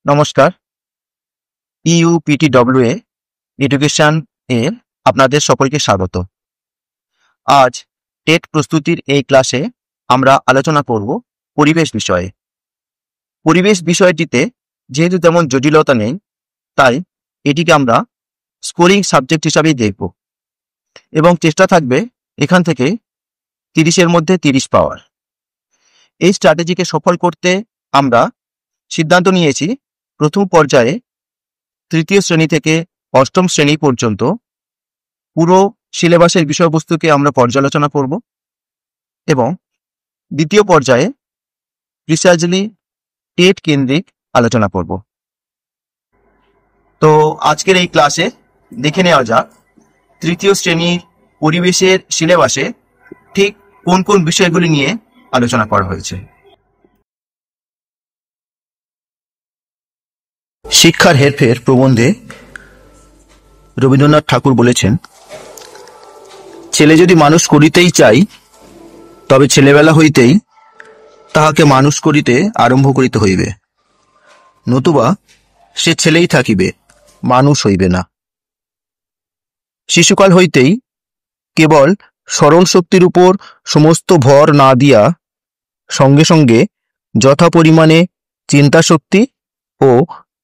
নমস্কার। ইউপিটিডব্লিউএ এডুকেশন এর আপনাদের সকলকে স্বাগত। আজ টেট প্রস্তুতির এই ক্লাসে আমরা আলোচনা করব পরিবেশ বিষয়ে। পরিবেশ বিষয়টিতে যেহেতু তেমন জটিলতা নেই, তাই এটিকে আমরা স্কোরিং সাবজেক্ট হিসাবেই দেখব এবং চেষ্টা থাকবে এখান থেকে 30-এর মধ্যে 30 পাওয়ার। এই স্ট্র্যাটেজিকে সফল করতে আমরা সিদ্ধান্ত নিয়েছি প্রথম পর্যায়ে তৃতীয় শ্রেণী থেকে অষ্টম শ্রেণী পর্যন্ত পুরো সিলেবাসের বিষয়বস্তুকে আমরা পর্যালোচনা করব এবং দ্বিতীয় পর্যায়ে প্রিসাইজলি টেট কেন্দ্রিক আলোচনা করব। তো আজকের এই ক্লাসে দেখে নেওয়া যাক তৃতীয় শ্রেণীর পরিবেশের সিলেবাসে ঠিক কোন কোন বিষয়গুলি নিয়ে আলোচনা করা হয়েছে। শিক্ষার হেরফের প্রবন্ধে রবীন্দ্রনাথ ঠাকুর বলেছেন, ছেলে যদি মানুষ করিতেই চাই, তবে ছেলেবেলা হইতেই তাহাকে মানুষ করিতে আরম্ভ করিতে হইবে, নতুবা সে ছেলেই থাকিবে, মানুষ হইবে না। শিশুকাল হইতেই কেবল স্মরণ শক্তির উপর সমস্ত ভর না দিয়া সঙ্গে সঙ্গে যথা পরিমাণে চিন্তাশক্তি ও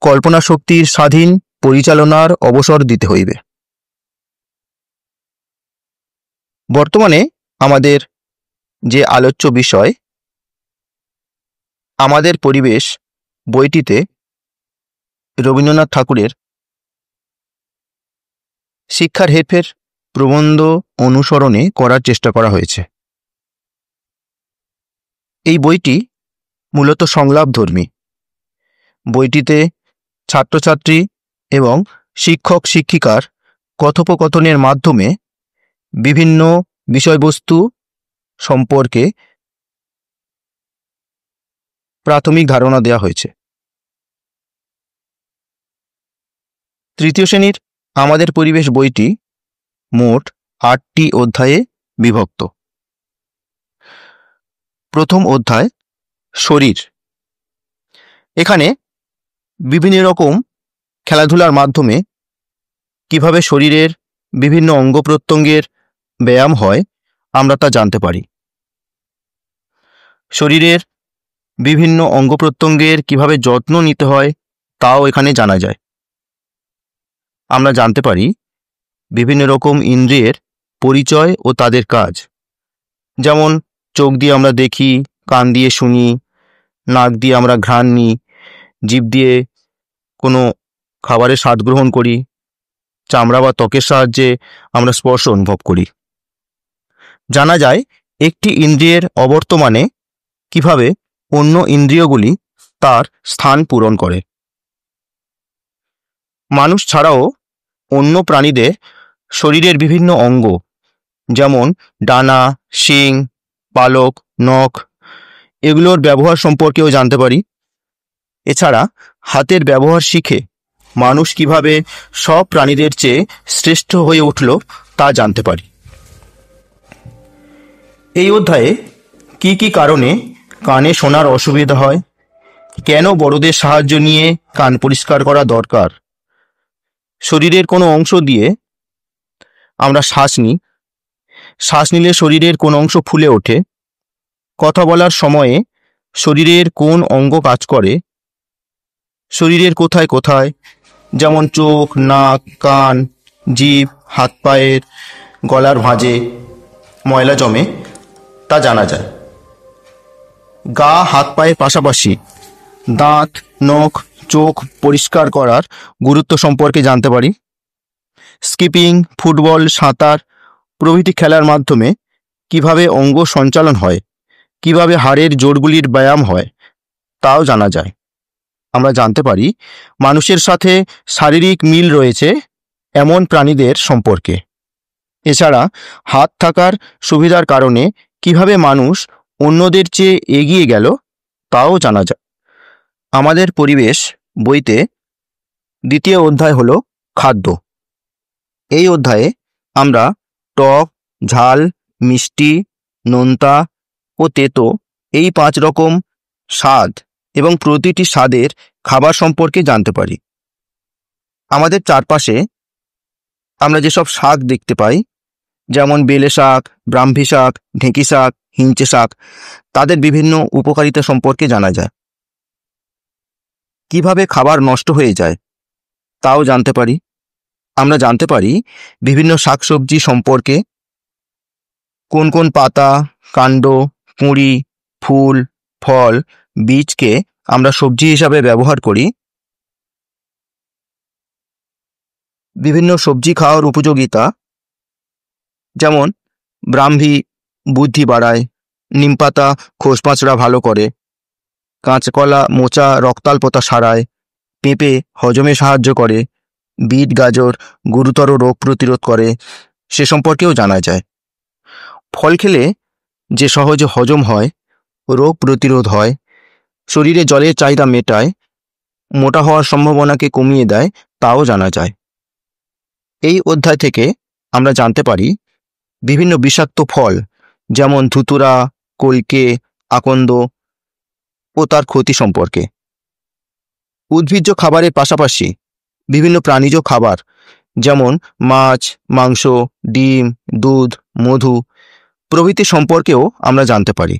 কল্পনা শক্তির স্বাধীন পরিচালনার অবসর দিতে হইবে। বর্তমানে আমাদের যে আলোচ্য বিষয়, আমাদের পরিবেশ বইটিতে রবীন্দ্রনাথ ঠাকুরের শিক্ষার হেরফের প্রবন্ধ অনুসরণে করার চেষ্টা করা হয়েছে। এই বইটি মূলত সংলাপধর্মী। বইটিতে ছাত্রছাত্রী এবং শিক্ষক শিক্ষিকার কথোপকথনের মাধ্যমে বিভিন্ন বিষয়বস্তু সম্পর্কে প্রাথমিক ধারণা দেওয়া হয়েছে। তৃতীয় শ্রেণীর আমাদের পরিবেশ বইটি মোট 8টি অধ্যায়ে বিভক্ত। প্রথম অধ্যায় শরীর। এখানে বিভিন্ন রকম খেলাধুলার মাধ্যমে কিভাবে শরীরের বিভিন্ন অঙ্গ প্রত্যঙ্গের ব্যায়াম হয় আমরা তা জানতে পারি। শরীরের বিভিন্ন অঙ্গ প্রত্যঙ্গের কিভাবে যত্ন নিতে হয় তাও এখানে জানা যায়। আমরা জানতে পারি বিভিন্ন রকম ইন্দ্রিয়ের পরিচয় ও তাদের কাজ, যেমন চোখ দিয়ে আমরা দেখি, কান দিয়ে শুনি, নাক দিয়ে আমরা ঘ্রাণ নিই, জিভ দিয়ে কোনো খাবারের স্বাদ গ্রহণ করি, চামড়া বা ত্বকের সাহায্যে আমরা স্পর্শ অনুভব করি। জানা যায় একটি ইন্দ্রিয়ের অবর্তমানে কিভাবে অন্য ইন্দ্রিয়গুলি তার স্থান পূরণ করে। মানুষ ছাড়াও অন্য প্রাণীদের শরীরের বিভিন্ন অঙ্গ, যেমন ডানা, শিং, পালক, নখ, এগুলোর ব্যবহার সম্পর্কেও জানতে পারি। এছাড়া হাতের ব্যবহার শিখে মানুষ কিভাবে সব প্রাণীদের চেয়ে শ্রেষ্ঠ হয়ে উঠল তা জানতে পারি। এই অধ্যায়ে কি কি কারণে কানে শোনার অসুবিধা হয়, কেন বড়দের সাহায্য নিয়ে কান পরিষ্কার করা দরকার, শরীরের কোনো অংশ দিয়ে আমরা শ্বাস নিই, শ্বাস নিলে শরীরের কোন অংশ ফুলে ওঠে, কথা বলার সময়ে শরীরের কোন অঙ্গ কাজ করে, শরীরের কোথায় কোথায় যেমন চোখ, নাক, কান, জিভ, হাত পায়ের গলার ভাঁজে ময়লা জমে তা জানা যায়। গা হাত পায়ের পাশাপাশি দাঁত, নখ, চোখ পরিষ্কার করার গুরুত্ব সম্পর্কে জানতে পারি। স্কিপিং, ফুটবল, সাঁতার প্রভৃতি খেলার মাধ্যমে কিভাবে অঙ্গ সঞ্চালন হয়, কিভাবে হাড়ের জোড়গুলির ব্যায়াম হয় তাও জানা যায়। আমরা জানতে পারি মানুষের সাথে শারীরিক মিল রয়েছে এমন প্রাণীদের সম্পর্কে। এছাড়া হাত থাকার সুবিধার কারণে কিভাবে মানুষ অন্যদের চেয়ে এগিয়ে গেল তাও জানা যায়। আমাদের পরিবেশ বইতে দ্বিতীয় অধ্যায় হলো খাদ্য। এই অধ্যায়ে আমরা টক, ঝাল, মিষ্টি, নোনতা ও তেতো এই 5 রকম স্বাদ এবং প্রতিটি স্বাদের খাবার সম্পর্কে জানতে পারি। আমাদের চারপাশে আমরা যেসব শাক দেখতে পাই, যেমন বেলে শাক, ব্রাহ্মী শাক, ঢেঁকি শাক, হিঞ্চে শাক, তাদের বিভিন্ন উপকারিতা সম্পর্কে জানা যায়। কিভাবে খাবার নষ্ট হয়ে যায় তাও জানতে পারি। আমরা জানতে পারি বিভিন্ন শাকসবজি সম্পর্কে, কোন কোন পাতা, কাণ্ড, কুঁড়ি, ফুল, ফল, বীজকে আমরা সবজি হিসাবে ব্যবহার করি। বিভিন্ন সবজি খাওয়ার উপযোগিতা, যেমন ব্রাহ্মী বুদ্ধি বাড়ায়, নিমপাতা খোসপাঁচড়া ভালো করে, কাঁচকলা মোচা রক্তাল্পতা সারায়, পেঁপে হজমে সাহায্য করে, বিট গাজর গুরুতর রোগ প্রতিরোধ করে, সে সম্পর্কেও জানা যায়। ফল খেলে যে সহজে হজম হয়, রোগ প্রতিরোধ হয়, শরীরে জলের চাহিদা মেটায়, মোটা হওয়ার সম্ভাবনাকে কমিয়ে দেয়, তাও জানা যায়। এই অধ্যায় থেকে আমরা জানতে পারি বিভিন্ন বিষাক্ত ফল, যেমন ধুতুরা, কলকে, আকন্দ ও তার ক্ষতি সম্পর্কে। উদ্ভিজ্জ খাবারের পাশাপাশি বিভিন্ন প্রাণীজ খাবার, যেমন মাছ, মাংস, ডিম, দুধ, মধু প্রভৃতি সম্পর্কেও আমরা জানতে পারি।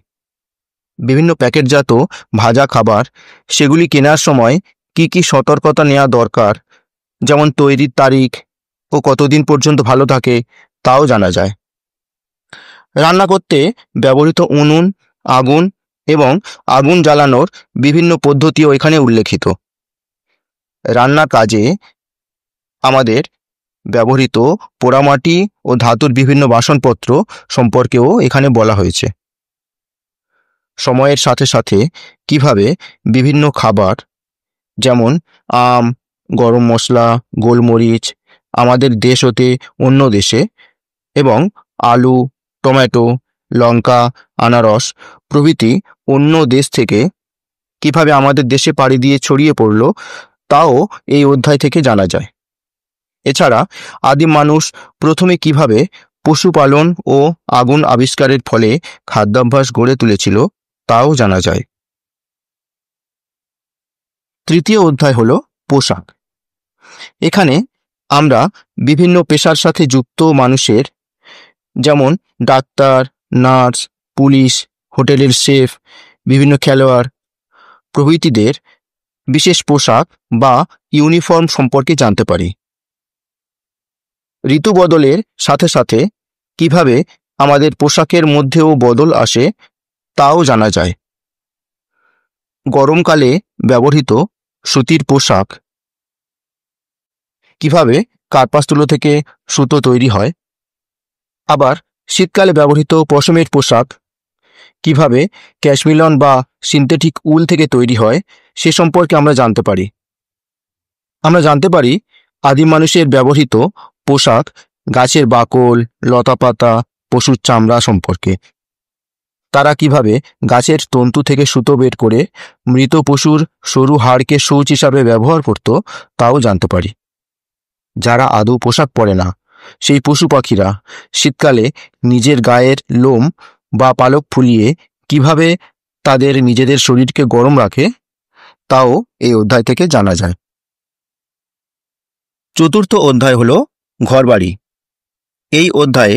বিভিন্ন প্যাকেটজাত ভাজা খাবার, সেগুলি কেনার সময় কি কি সতর্কতা নেওয়া দরকার, যেমন তৈরির তারিখ ও কতদিন পর্যন্ত ভালো থাকে, তাও জানা যায়। রান্না করতে ব্যবহৃত উনুন, আগুন এবং আগুন জ্বালানোর বিভিন্ন পদ্ধতিও এখানে উল্লেখিত। রান্নার কাজে আমাদের ব্যবহৃত পোড়ামাটি ও ধাতুর বিভিন্ন বাসনপত্র সম্পর্কেও এখানে বলা হয়েছে। সময়ের সাথে সাথে কিভাবে বিভিন্ন খাবার, যেমন আম, গরম মশলা, গোলমরিচ আমাদের দেশ হতে অন্য দেশে, এবং আলু, টমেটো, লঙ্কা, আনারস প্রভৃতি অন্য দেশ থেকে কিভাবে আমাদের দেশে পাড়ি দিয়ে ছড়িয়ে পড়ল, তাও এই অধ্যায় থেকে জানা যায়। এছাড়া আদিম মানুষ প্রথমে কিভাবে পশুপালন ও আগুন আবিষ্কারের ফলে খাদ্যাভ্যাস গড়ে তুলেছিল, তাও জানা যায়। তৃতীয় অধ্যায় হলো পোশাক। এখানে আমরা বিভিন্ন পেশার সাথে যুক্ত মানুষের, যেমন ডাক্তার, নার্স, পুলিশ, হোটেলের শেফ, বিভিন্ন খেলোয়াড় প্রভৃতিদের বিশেষ পোশাক বা ইউনিফর্ম সম্পর্কে জানতে পারি। ঋতু বদলের সাথে সাথে কিভাবে আমাদের পোশাকের মধ্যেও বদল আসে, তাও জানা যায়। গরমকালে ব্যবহৃত সুতির পোশাক, কিভাবে কার্পাস তুলো থেকে সুতো তৈরি হয়। আবার শীতকালে ব্যবহৃত পশমের পোশাক কিভাবে ক্যাশমিলন বা সিনথেটিক উল থেকে তৈরি হয়, সে সম্পর্কে আমরা জানতে পারি। আমরা জানতে পারি আদিম মানুষের ব্যবহৃত পোশাক গাছের বাকল, লতাপাতা, পশুর চামড়া সম্পর্কে। তারা কিভাবে গাছের তন্তু থেকে সুতো বের করে মৃত পশুর সরু হাড়কে সূচ হিসাবে ব্যবহার করত, তাও জানতে পারি। যারা আদৌ পোশাক পরে না, সেই পশু পাখিরা শীতকালে নিজের গায়ের লোম বা পালক ফুলিয়ে কিভাবে তাদের নিজেদের শরীরকে গরম রাখে, তাও এই অধ্যায় থেকে জানা যায়। চতুর্থ অধ্যায় হলো ঘরবাড়ি। এই অধ্যায়ে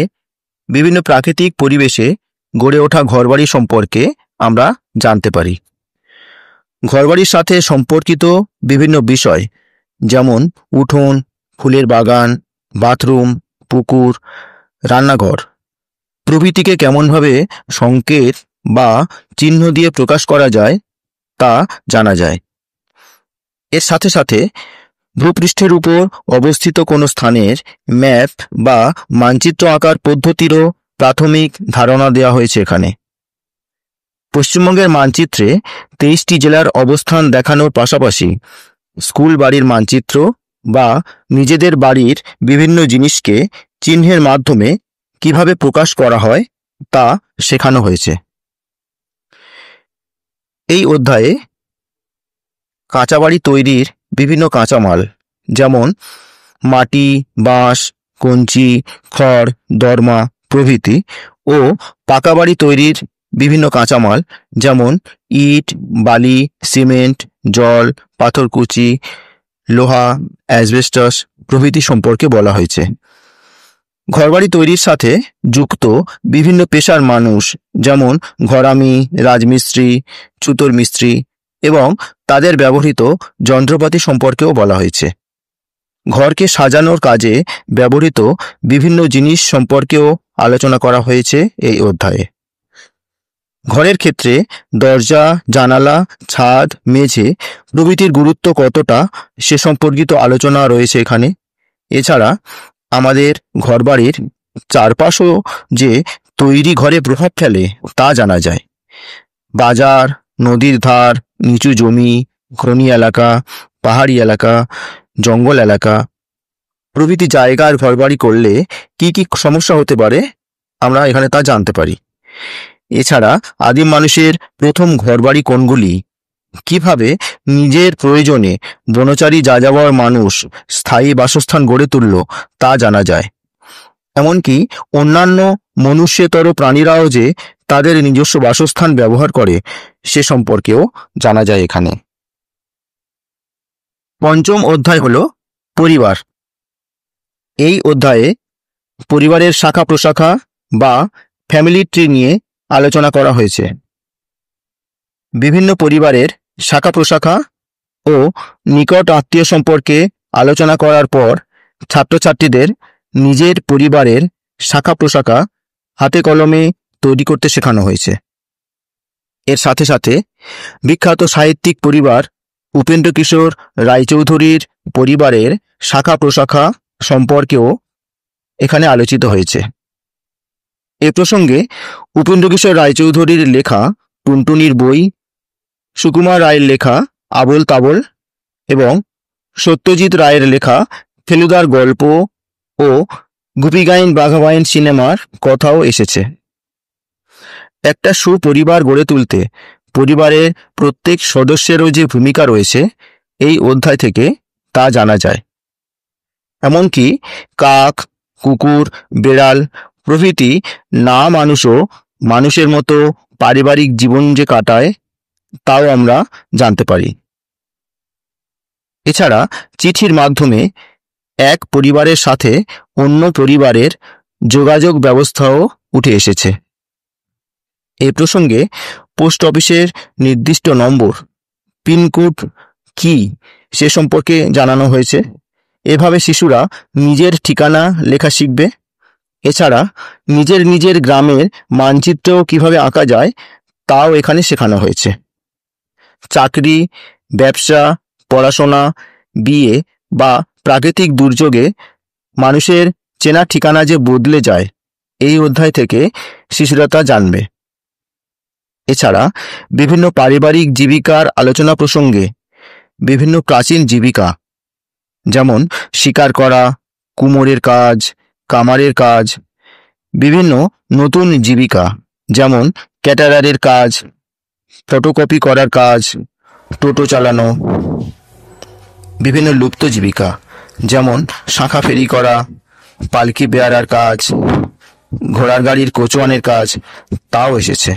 বিভিন্ন প্রাকৃতিক পরিবেশে গড়ে ওঠা ঘরবাড়ি সম্পর্কে আমরা জানতে পারি। ঘরবাড়ির সাথে সম্পর্কিত বিভিন্ন বিষয়, যেমন উঠোন, ফুলের বাগান, বাথরুম, পুকুর, রান্নাঘর প্রভৃতিকে কেমনভাবে সংকেত বা চিহ্ন দিয়ে প্রকাশ করা যায়, তা জানা যায়। এর সাথে সাথে ভূপৃষ্ঠের উপর অবস্থিত কোনো স্থানের ম্যাপ বা মানচিত্র আঁকার পদ্ধতিরও প্রাথমিক ধারণা দেওয়া হয়েছে এখানে। পশ্চিমবঙ্গের মানচিত্রে 23টি জেলার অবস্থান দেখানোর পাশাপাশি স্কুল বাড়ির মানচিত্র বা নিজেদের বাড়ির বিভিন্ন জিনিসকে চিহ্নের মাধ্যমে কিভাবে প্রকাশ করা হয়, তা শেখানো হয়েছে। এই অধ্যায়ে কাঁচা বাড়ি তৈরির বিভিন্ন কাঁচামাল, যেমন মাটি, বাঁশ, কঞ্চি, খড়, দরমা প্রভৃতি, ও পাকা বাড়ি তৈরির বিভিন্ন কাঁচামাল, যেমন ইট, বালি, সিমেন্ট, জল, পাথরকুচি, লোহা, অ্যাসবেস্টস প্রভৃতি সম্পর্কে বলা হয়েছে। ঘরবাড়ি তৈরির সাথে যুক্ত বিভিন্ন পেশার মানুষ, যেমন ঘরামি, রাজমিস্ত্রি, ছুতোর মিস্ত্রি এবং তাদের ব্যবহৃত যন্ত্রপাতি সম্পর্কেও বলা হয়েছে। ঘরকে সাজানোর কাজে ব্যবহৃত বিভিন্ন জিনিস সম্পর্কেও আলোচনা করা হয়েছে এই অধ্যায়ে। ঘরের ক্ষেত্রে দরজা, জানালা, ছাদ, মেঝে প্রভৃতির গুরুত্ব কতটা সে সম্পর্কিত আলোচনা রয়েছে এখানে। এছাড়া আমাদের ঘরবাড়ির চারপাশও যে তৈরি ঘরে প্রভাব ফেলে তা জানা যায়। বাজার, নদীর ধার, নিচু জমি, খনি এলাকা, পাহাড়ি এলাকা, জঙ্গল এলাকা প্রভৃতি জায়গার ঘরবাড়ি করলে কি কি সমস্যা হতে পারে আমরা এখানে তা জানতে পারি। এছাড়া আদিম মানুষের প্রথম ঘরবাড়ি কোনগুলি, কিভাবে নিজের প্রয়োজনে বনচারী যাযাবর মানুষ স্থায়ী বাসস্থান গড়ে তুলল তা জানা যায়। এমনকি অন্যান্য মনুষ্যতর প্রাণীরাও যে তাদের নিজস্ব বাসস্থান ব্যবহার করে সে সম্পর্কেও জানা যায় এখানে। পঞ্চম অধ্যায় হল পরিবার। এই অধ্যায়ে পরিবারের শাখা প্রশাখা বা ফ্যামিলি ট্রি নিয়ে আলোচনা করা হয়েছে। বিভিন্ন পরিবারের শাখা প্রশাখা ও নিকট আত্মীয় সম্পর্কে আলোচনা করার পর ছাত্রছাত্রীদের নিজের পরিবারের শাখা প্রশাখা হাতে কলমে তৈরি করতে শেখানো হয়েছে। এর সাথে সাথে বিখ্যাত সাহিত্যিক পরিবার উপেন্দ্রকিশোর রায়চৌধুরীর পরিবারের শাখা প্রশাখা সম্পর্কেও এখানে আলোচিত হয়েছে। এ প্রসঙ্গে উপেন্দ্রকিশোর রায়চৌধুরীর লেখা টুনটুনির বই, সুকুমার রায়ের লেখা আবোল তাবোল এবং সত্যজিৎ রায়ের লেখা ফেলুদার গল্প ও গুপিগাইন বাঘাবাইন সিনেমার কথাও এসেছে। একটা সুপরিবার গড়ে তুলতে পরিবারের প্রত্যেক সদস্যেরও যে ভূমিকা রয়েছে এই অধ্যায় থেকে তা জানা যায়। এমনকি কাক, কুকুর, বেড়াল প্রভৃতি না মানুষও মানুষের মতো পারিবারিক জীবন যে কাটায় তাও আমরা জানতে পারি। এছাড়া চিঠির মাধ্যমে এক পরিবারের সাথে অন্য পরিবারের যোগাযোগ ব্যবস্থাও উঠে এসেছে। এ প্রসঙ্গে পোস্ট অফিসের নির্দিষ্ট নম্বর, পিনকোড কি সে সম্পর্কে জানানো হয়েছে। এভাবে শিশুরা নিজের ঠিকানা লেখা শিখবে। এছাড়া নিজের নিজের গ্রামের মানচিত্রও কিভাবে আঁকা যায় তাও এখানে শেখানো হয়েছে। চাকরি, ব্যবসা, পড়াশোনা, বিয়ে বা প্রাকৃতিক দুর্যোগে মানুষের চেনা ঠিকানা যে বদলে যায় এই অধ্যায় থেকে শিশুরা তা জানবে। এছাড়া বিভিন্ন পারিবারিক জীবিকার আলোচনা প্রসঙ্গে বিভিন্ন প্রাচীন জীবিকা যেমন শিকার করা, কুমোরের কাজ, কামারের কাজ, বিভিন্ন নতুন জীবিকা যেমন ক্যাটারারের কাজ, ফটোকপি করার কাজ, টোটো চালানো, বিভিন্ন লুপ্ত জীবিকা যেমন শাঁখা ফেরি করা, পালকি বেয়ারার কাজ, ঘোড়ার গাড়ির কোচওয়ানের কাজ তাও এসেছে।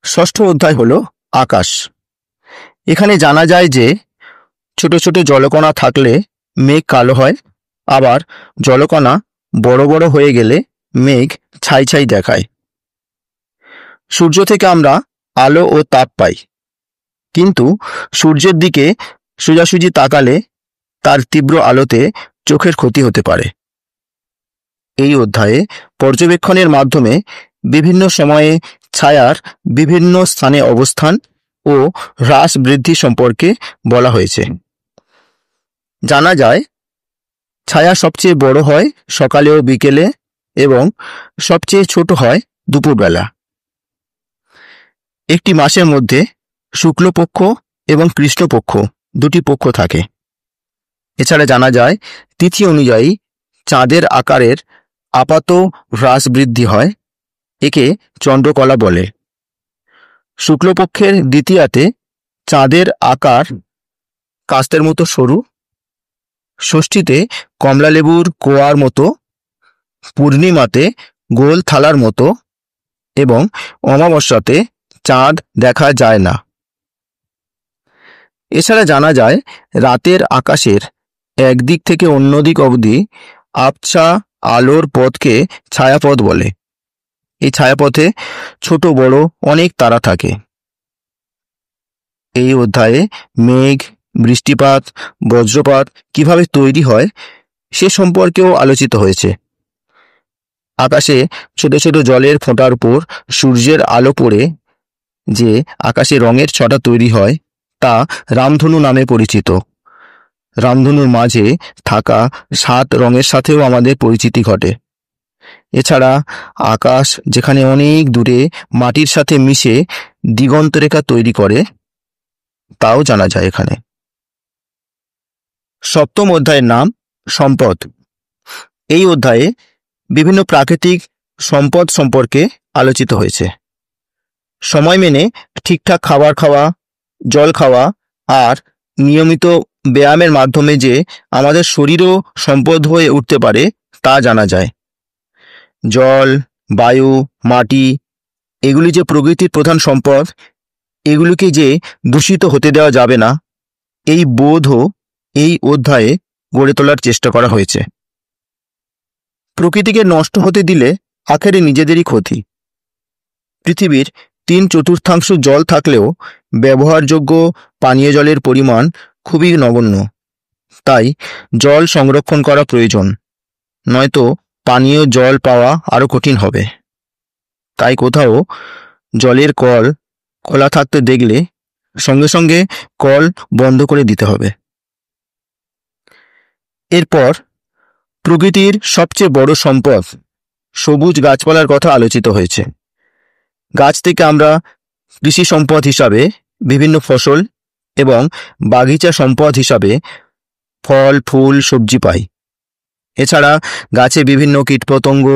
ষষ্ঠ অধ্যায় হল আকাশ। এখানে জানা যায় যে ছোট ছোট জলকণা থাকলে মেঘ কালো হয়, আবার জলকণা বড় বড় হয়ে গেলে মেঘ ছাই ছাই দেখায়। সূর্য থেকে আমরা আলো ও তাপ পাই, কিন্তু সূর্যের দিকে সোজাসুজি তাকালে তার তীব্র আলোতে চোখের ক্ষতি হতে পারে। এই অধ্যায়ে পর্যবেক্ষণের মাধ্যমে বিভিন্ন সময়ে ছায়ার বিভিন্ন স্থানে অবস্থান ও হ্রাস বৃদ্ধি সম্পর্কে বলা হয়েছে। জানা যায় ছায়া সবচেয়ে বড় হয় সকালে ও বিকেলে এবং সবচেয়ে ছোট হয় দুপুরবেলা। একটি মাসের মধ্যে শুক্লপক্ষ এবং কৃষ্ণপক্ষ দুটি পক্ষ থাকে। এছাড়া জানা যায় তিথি অনুযায়ী চাঁদের আকারের আপাত হ্রাস বৃদ্ধি হয়, একে চন্দ্রকলা বলে। শুক্লপক্ষের দ্বিতীয়াতে চাঁদের আকার কাস্তের মতো সরু, ষষ্ঠীতে কমলালেবুর কোয়ার মতো, পূর্ণিমাতে গোল থালার মতো এবং অমাবস্যাতে চাঁদ দেখা যায় না। এছাড়া জানা যায় রাতের আকাশের একদিক থেকে অন্য দিক অবধি আবছা আলোর পথকে ছায়াপথ বলে। এই ছায়াপথে ছোট বড় অনেক তারা থাকে। এই অধ্যায়ে মেঘ, বৃষ্টিপাত, বজ্রপাত কিভাবে তৈরি হয় সে সম্পর্কেও আলোচিত হয়েছে। আকাশে ছোট ছোট জলের ফোঁটার উপর সূর্যের আলো পড়ে যে আকাশে রঙের ছটা তৈরি হয় তা রামধনু নামে পরিচিত। রামধনুর মাঝে থাকা 7 রঙের সাথেও আমাদের পরিচিতি ঘটে। এছাড়া আকাশ যেখানে অনেক দূরে মাটির সাথে মিশে দিগন্তরেখা তৈরি করে তাও জানা যায় এখানে। সপ্তম অধ্যায়ের নাম সম্পদ। এই অধ্যায়ে বিভিন্ন প্রাকৃতিক সম্পদ সম্পর্কে আলোচিত হয়েছে। সময় মেনে ঠিকঠাক খাবার খাওয়া, জল খাওয়া আর নিয়মিত ব্যায়ামের মাধ্যমে যে আমাদের শরীরও সম্পদ হয়ে উঠতে পারে তা জানা যায়। জল, বায়ু, মাটি এগুলি যে প্রকৃতির প্রধান সম্পদ, এগুলিকে যে দূষিত হতে দেওয়া যাবে না এই বোধও এই অধ্যায়ে গড়ে তোলার চেষ্টা করা হয়েছে। প্রকৃতিকে নষ্ট হতে দিলে আখেরে নিজেদেরই ক্ষতি। পৃথিবীর 3/4 জল থাকলেও ব্যবহারযোগ্য পানীয় জলের পরিমাণ খুবই নগণ্য। তাই জল সংরক্ষণ করা প্রয়োজন, নয়তো পানীয় জল পাওয়া আরও কঠিন হবে। তাই কোথাও জলের কল খোলা থাকতে দেখলে সঙ্গে সঙ্গে কল বন্ধ করে দিতে হবে। এরপর প্রকৃতির সবচেয়ে বড় সম্পদ সবুজ গাছপালার কথা আলোচিত হয়েছে। গাছ থেকে আমরা কৃষি সম্পদ হিসাবে বিভিন্ন ফসল এবং বাগিচা সম্পদ হিসাবে ফল, ফুল, সবজি পাই। এছাড়া গাছে বিভিন্ন কীটপতঙ্গ,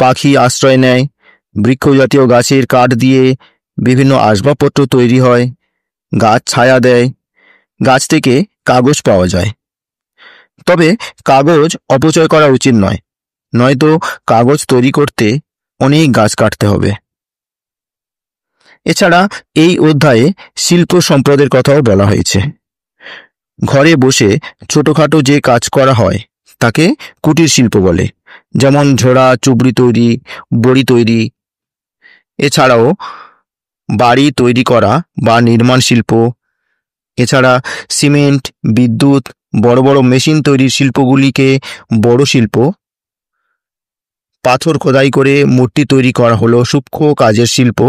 পাখি আশ্রয় নেয়। বৃক্ষজাতীয় গাছের কাঠ দিয়ে বিভিন্ন আসবাবপত্র তৈরি হয়। গাছ ছায়া দেয়। গাছ থেকে কাগজ পাওয়া যায়। তবে কাগজ অপচয় করা উচিত নয়, নয়তো কাগজ তৈরি করতে অনেক গাছ কাটতে হবে। এছাড়া এই অধ্যায়ে শিল্প সম্পদের কথাও বলা হয়েছে। ঘরে বসে ছোটখাটো যে কাজ করা হয় তাকে কুটির শিল্প বলে, যেমন ঝোড়া, চুবড়ি তৈরি, বড়ি তৈরি। এছাড়াও বাড়ি তৈরি করা বা নির্মাণ শিল্প, এছাড়া সিমেন্ট, বিদ্যুৎ, বড় বড় মেশিন তৈরির শিল্পগুলিকে বড় শিল্প। পাথর খোদাই করে মূর্তি তৈরি করা হলো সূক্ষ্ম কাজের শিল্প।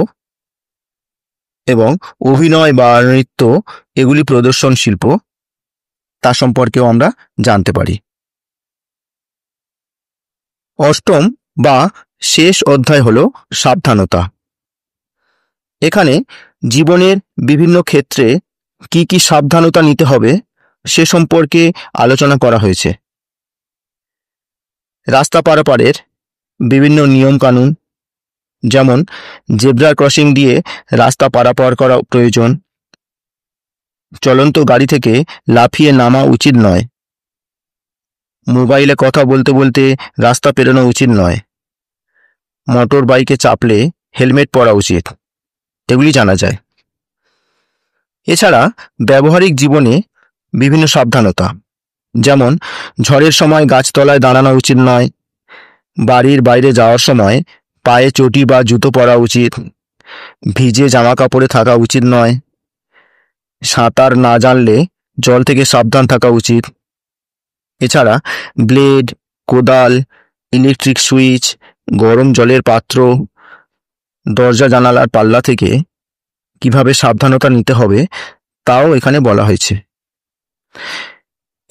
এবং অভিনয় বা নৃত্য এগুলি প্রদর্শন শিল্প, তা সম্পর্কেও আমরা জানতে পারি। অষ্টম বা শেষ অধ্যায় হল সাবধানতা। এখানে জীবনের বিভিন্ন ক্ষেত্রে কি কি সাবধানতা নিতে হবে সে সম্পর্কে আলোচনা করা হয়েছে। রাস্তা পারাপারের বিভিন্ন নিয়ম কানুন, যেমন জেব্রা ক্রসিং দিয়ে রাস্তা পারাপার করা প্রয়োজন। চলন্ত গাড়ি থেকে লাফিয়ে নামা উচিত নয়। মোবাইলে কথা বলতে বলতে রাস্তা পেরোনো উচিত নয়। মোটর বাইকে চাপলে হেলমেট পরা উচিত, এগুলি জানা যায়। এছাড়া ব্যবহারিক জীবনে বিভিন্ন সাবধানতা, যেমন ঝড়ের সময় গাছতলায় দাঁড়ানো উচিত নয়। বাড়ির বাইরে যাওয়ার সময় পায়ে চটি বা জুতো পরা উচিত। ভিজে জামা কাপড়ে থাকা উচিত নয়। সাঁতার না জানলে জল থেকে সাবধান থাকা উচিত। এছাড়া ব্লেড, কোদাল, ইলেকট্রিক সুইচ, গরম জলের পাত্র, দরজা জানালার পাল্লা থেকে কিভাবে সাবধানতা নিতে হবে তাও এখানে বলা হয়েছে।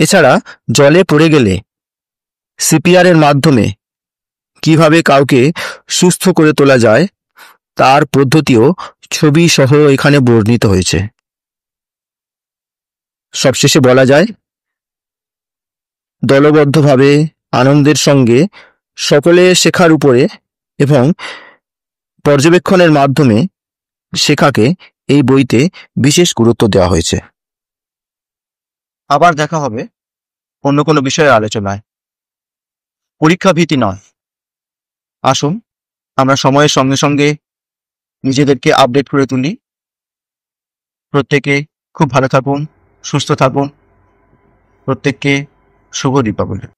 এছাড়া জলে পড়ে গেলে সিপিআরের মাধ্যমে কিভাবে কাউকে সুস্থ করে তোলা যায় তার পদ্ধতিও ছবি সহ এখানে বর্ণিত হয়েছে। সবশেষে বলা যায়, দলবদ্ধভাবে আনন্দের সঙ্গে সকলে শেখার উপরে এবং পর্যবেক্ষণের মাধ্যমে শেখাকে এই বইতে বিশেষ গুরুত্ব দেওয়া হয়েছে। আবার দেখা হবে অন্য কোনো বিষয়ে আলোচনায়। পরীক্ষা ভীতি নয়, আসুন আমরা সময়ের সঙ্গে সঙ্গে নিজেদেরকে আপডেট করে তুলি। প্রত্যেকে খুব ভালো থাকুন, সুস্থ থাকুন। প্রত্যেককে শুভ দীপাবলি।